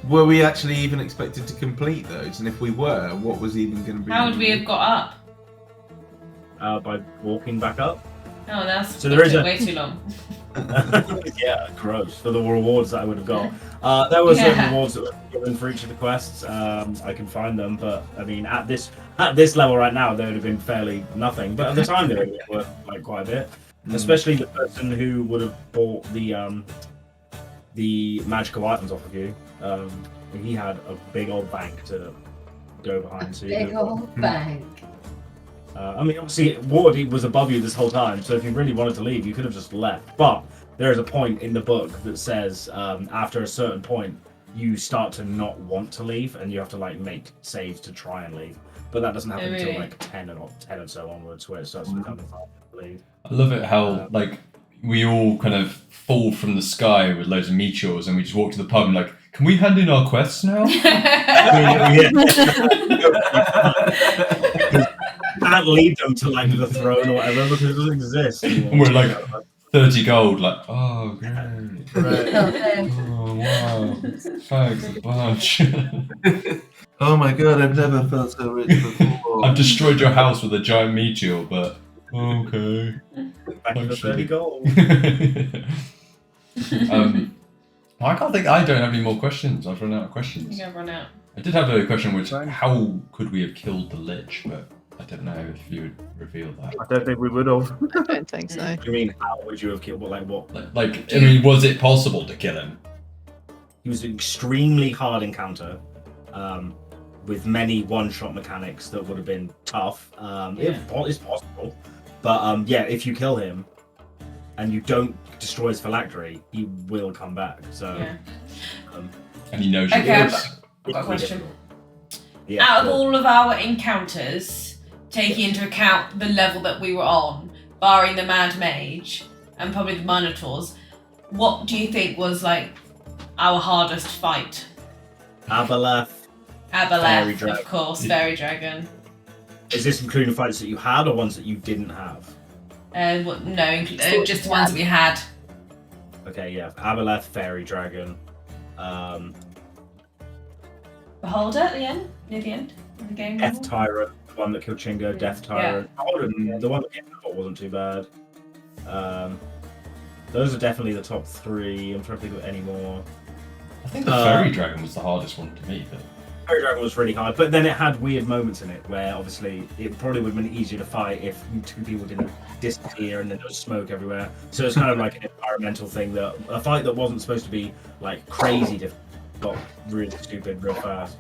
were we actually even expected to complete those? And if we were, what was even going to be? How would we have got up? By walking back up. Oh, that's So there is took a- way too long. Yeah, gross. For the rewards that I would have got. There were certain rewards that were given for each of the quests. I can find them, but I mean, at this level right now, they would have been fairly nothing. But at the time, they would have been worth like quite a bit. Especially the person who would have bought the magical items off of you. He had a big old bank to go behind. So Big old bank. I mean, obviously, Waterdeep was above you this whole time, so if you really wanted to leave, you could have just left. But there is a point in the book that says after a certain point, you start to not want to leave, and you have to like make saves to try and leave. But that doesn't happen until like 10 and so onwards, where it starts to become hard to leave. I love it how like we all kind of fall from the sky with loads of meteors, and we just walk to the pub and like, can we hand in our quests now? You can't lead them to like the throne or whatever because it doesn't exist. And we're like 30 gold, like, oh great. Right. Oh wow. Thanks a bunch. Oh my god, I've never felt so rich before. I've destroyed your house with a giant meteor, but okay. Back to the 30 gold. I can't think. I don't have any more questions. I've run out of questions. You're gonna run out. I did have a question, which how could we have killed the Lich? But I don't know if you would reveal that. I don't think we would have. I don't think so. You mean how would you have killed? Like what? Like, I mean, was it possible to kill him? He was an extremely hard encounter, with many one-shot mechanics that would have been tough. It's possible, but yeah, if you kill him and you don't destroy his phylactery, he will come back. So, And he knows Okay, it. I've got a question. Yeah, Out of all of our encounters, taking into account the level that we were on, barring the Mad Mage and probably the Minotaurs, what do you think was like our hardest fight? Aboleth. Fairy Aboleth, Dragon. of course, Fairy Dragon. Is this including fights that you had or ones that you didn't have? Just the ones that we had. Okay, yeah, Aboleth, Fairy Dragon. Beholder at the end? Near the end of the game? Death Tyrant, the one that killed Chingo, Death Tyrant. The one that killed wasn't too bad. Those are definitely the top three. I'm trying to think of any more. I think the Fairy Dragon was the hardest one to me. But Fairy Dragon was really hard, but then it had weird moments in it where obviously it probably would have been easier to fight if two people didn't disappear and then there was smoke everywhere. So it's kind of like an environmental thing that a fight that wasn't supposed to be like crazy difficult got really stupid real fast.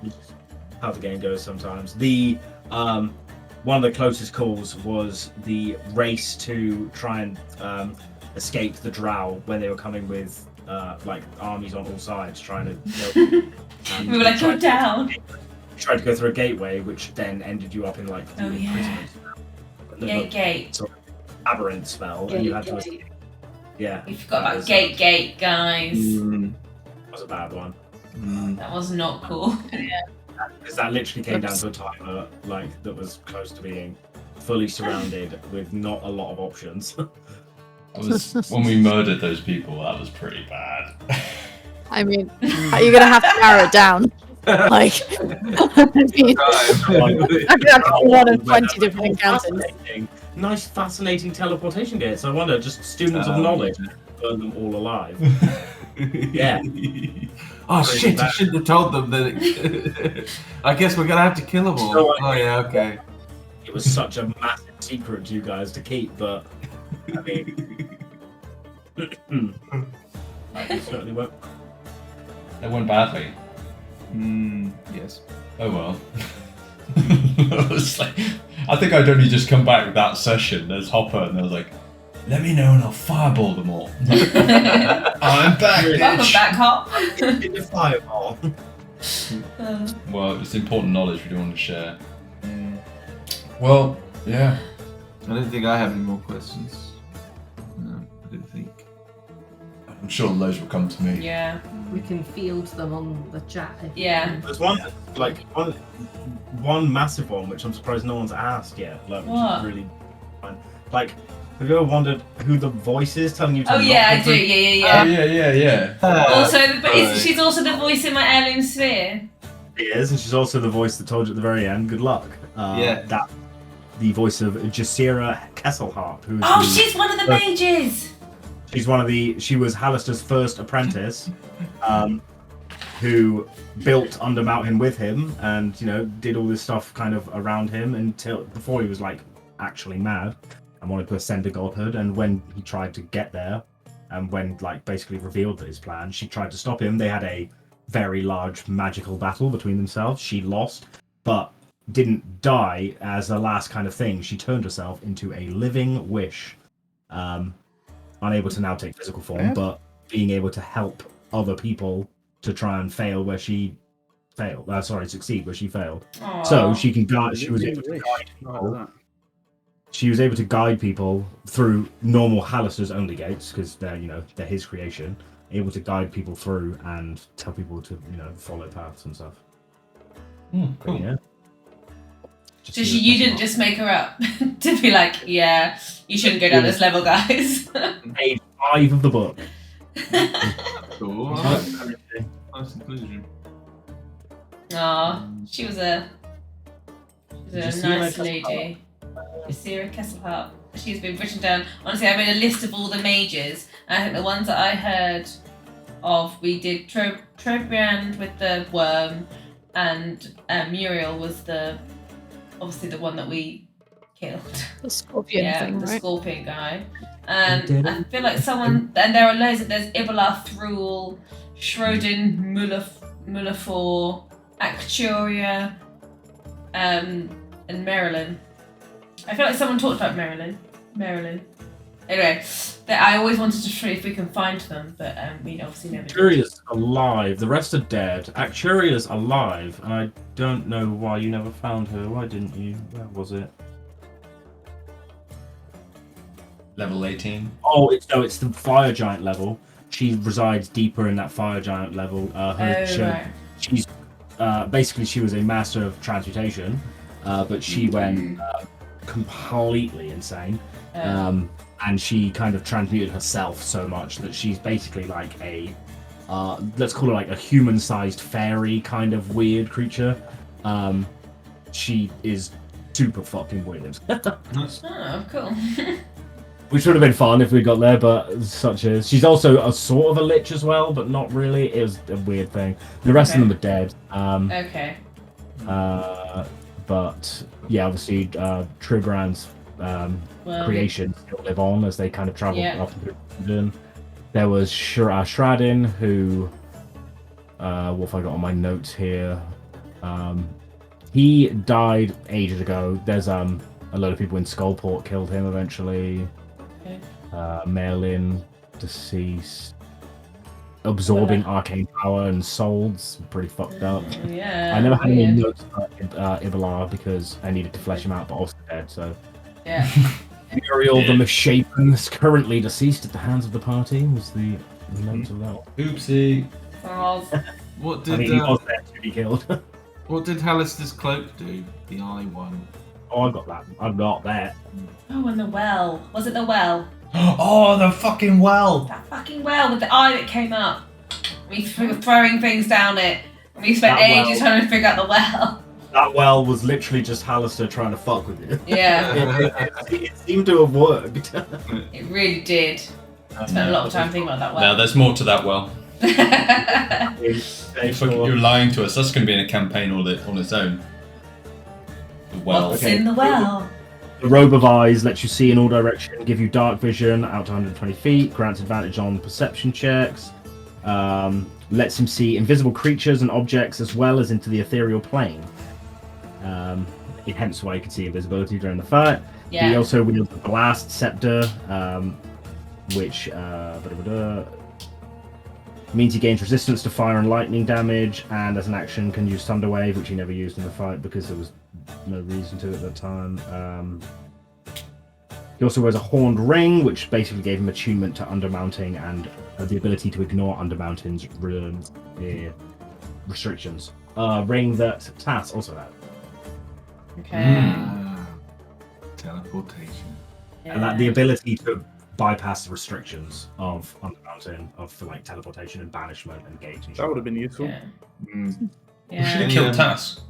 How the game goes sometimes. The one of the closest calls was the race to try and escape the Drow when they were coming with like armies on all sides trying to We were like, go down. Tried to go through a gateway, which then ended you up in like the imprisonment. Gate. So, labyrinth spell, and you had to escape. Yeah. You forgot about Gate, guys. That was a bad one. That was not cool. Because that literally came down to a timer like that was close to being fully surrounded with not a lot of options. that was when we murdered those people. That was pretty bad. I mean, you're gonna have to narrow it down. Like, I mean, I've got one of 20 different encounters. Nice, fascinating teleportation gates. I wonder, just students of knowledge burn them all alive. Yeah. Oh shit! I shouldn't have told them that. I guess we're gonna have to kill them all. No, Oh yeah, okay. It was such a massive secret to you guys to keep, but I mean, it certainly won't. That went badly. Yes. Oh well. I think I'd only just come back that session. There's Hopper, and I was like, "Let me know, and I'll fireball them all." I'm back. Welcome back, Hop. It's a fireball. Well, it's important knowledge we don't want to share. Well, yeah. I don't think I have any more questions. No, I don't think. I'm sure loads will come to me. Yeah. We can field them on the chat. There's one massive one which I'm surprised no one's asked yet. Like, which What? is really fun. Like, have you ever wondered who the voice is telling you to? Oh not yeah, I to do. drink? Yeah. Oh yeah. She's also the voice in my heirloom sphere. She is, and she's also the voice that told you at the very end, "Good luck." That the voice of Jasira Kesselharp, who is Oh, she's one of the mages. She was Halaster's first apprentice, who built Undermountain with him, and did all this stuff kind of around him until before he was like actually mad and wanted to ascend to godhood. And when he tried to get there, and when like basically revealed his plan, she tried to stop him. They had a very large magical battle between themselves. She lost, but didn't die as a last kind of thing. She turned herself into a living wish, unable to now take physical form, but being able to help other people to try and fail where she failed. Succeed where she failed. Aww. So she can guide. She was able to guide people. She was able to guide people through normal Halaster's only gates because they're his creation. Able to guide people through and tell people to follow paths and stuff. Cool. Yeah. So you didn't just make her up to be like, yeah, you shouldn't go down this level, guys. Page 5 of the book. Cool. Nice inclusion. Aw, she was a Did you see nice her lady. Sarah Kesselhart. She's been written down. Honestly, I made a list of all the mages. And I think the ones that I heard of, we did Trobrand with the worm, and Muriel was obviously the one that we killed. The scorpion thing, the right? scorpion guy. And I feel like and there are loads there's Ibola, Thrul, Schrodin, Mullafor, Acturia, and Marilyn. I feel like someone talked about Marilyn. Anyway, I always wanted to see if we can find them, but we obviously never did. Acturia's alive. The rest are dead. Acturia's alive, and I don't know why you never found her. Why didn't you? Where was it? Level 18. Oh, it's the fire giant level. She resides deeper in that fire giant level. Right. She's basically she was a master of transmutation, but she went completely insane. And she kind of transmuted herself so much that she's basically like a let's call her like a human-sized fairy kind of weird creature. She is super fucking weird. Oh, cool. Which would have been fun if we got there, but such as she's also a sort of a lich as well, but not really. It was a weird thing. The rest of them are dead. Okay. But yeah, obviously Trobrand's creation still live on as they kind of travel up through London. There was Shradin, who what have I got on my notes here? He died ages ago. There's a lot of people in Skullport killed him eventually. Okay. Merlin, deceased. Absorbing arcane power and souls, pretty fucked up. Yeah. I never had any notes about Ibola because I needed to flesh him out, but also dead, so. Yeah. Muriel the Misshapen is currently deceased at the hands of the party, was the notes of that one. Oopsie. What I did mean, he was there to be killed. what did Halaster's cloak do? The eye one. Oh, I got that. I got that. Oh, and the well. Was it the well? Oh, the fucking well! That fucking well with the eye that came up. We were throwing things down it. And we spent ages trying to figure out the well. That well was literally just Halaster trying to fuck with you. Yeah. It seemed to have worked. It really did. Spent a lot of time thinking about that well. Now, there's more to that well. You're lying to us. That's going to be in a campaign on its own. The well. What's in the well? The Robe of Eyes lets you see in all directions, give you dark vision out to 120 feet, grants advantage on perception checks, lets him see invisible creatures and objects as well as into the ethereal plane. Hence why you can see invisibility during the fight. Yeah. He also wields the Blast Scepter, which means he gains resistance to fire and lightning damage, and as an action can use Thunder Wave, which he never used in the fight because there was no reason to at that time. He also wears a horned ring, which basically gave him attunement to Undermounting and the ability to ignore Undermounting's restrictions. Ring that Tass also had. Okay. Teleportation. Yeah. And that the ability to bypass the restrictions of Undermountain, for like teleportation and banishment and gate and shit. That would have been useful. Yeah. Mm. We should have Yeah. killed Tass.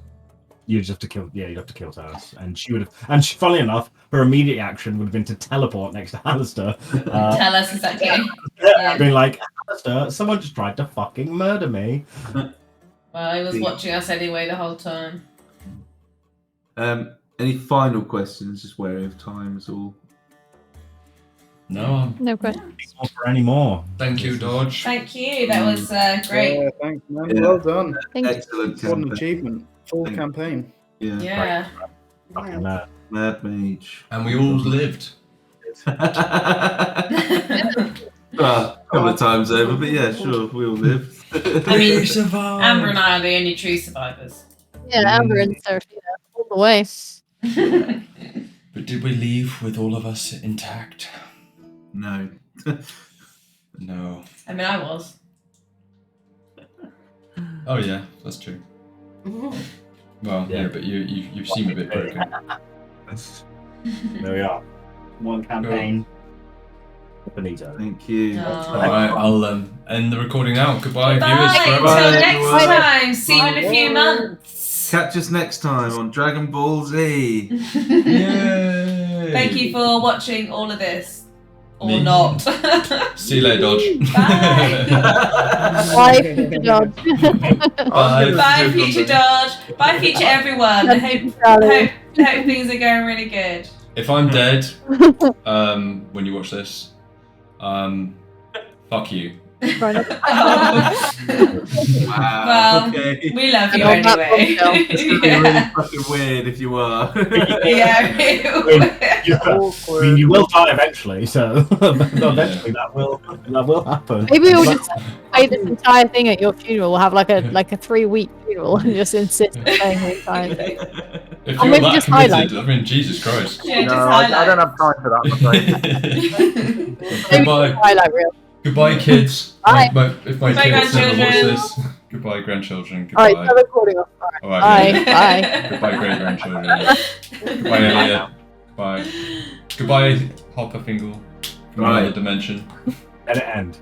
You'd have to kill. Yeah, you'd have to kill Talis, and she would have. And she, funnily enough, her immediate action would have been to teleport next to Halaster. Tell us exactly. Being like, Halaster, someone just tried to fucking murder me. Well, he was watching us anyway the whole time. Any final questions? Just wary of time is all. No. No question. Not for any more. Thank you, Dodge. Thank you. That was great. Yeah, thanks, man. Yeah. Well done. Thank you. Excellent What an campaign. achievement. Full Thank- campaign. Yeah. Yeah. Fucking Mad Mage. And we all lived. Well, a couple of times over, but yeah, sure, we all lived. I mean, survived. Amber and I are the only true survivors. Yeah, Amber and Seraphina all the way. But did we leave with all of us intact? No. No. I mean, I was. Oh yeah, that's true. Well, yeah, but you seem a bit broken. There we are. One campaign. Benito. Thank you. Alright, I'll end the recording now. Goodbye, Bye. viewers. Until Forever. next Bye. time. See you in a few months. Catch us next time on Dragon Ball Z. Yay! Thank you for watching all of this. Or Me. not. See you later, Dodge. Bye. Bye, Dodge. Bye. Bye, future Dodge. Bye, future everyone. I hope things are going really good. If I'm dead, when you watch this, fuck you. Wow. Well, Okay. We love you And on that anyway. bombshell. It's gonna be really fucking weird if you are. Yeah. I mean, you will die eventually, so eventually that will happen. Maybe we'll just play this entire thing at your funeral. We'll have like a 3-week funeral and just insist on playing the entire thing. If Or you're maybe that just committed, highlight. I mean, Jesus Christ. Yeah, just No, I highlight. don't have time for that, I'm afraid. Maybe Goodbye. just highlight reel. Goodbye, kids. Bye. If my Bye, kids never watch grandchildren. this. Goodbye, grandchildren. Alright, Goodbye. stop recording off. Alright. Bye. Bye. Goodbye, great grandchildren. Goodbye, Elliot. Bye. Goodbye, Hopper Fingle from Right. another dimension. Let it end.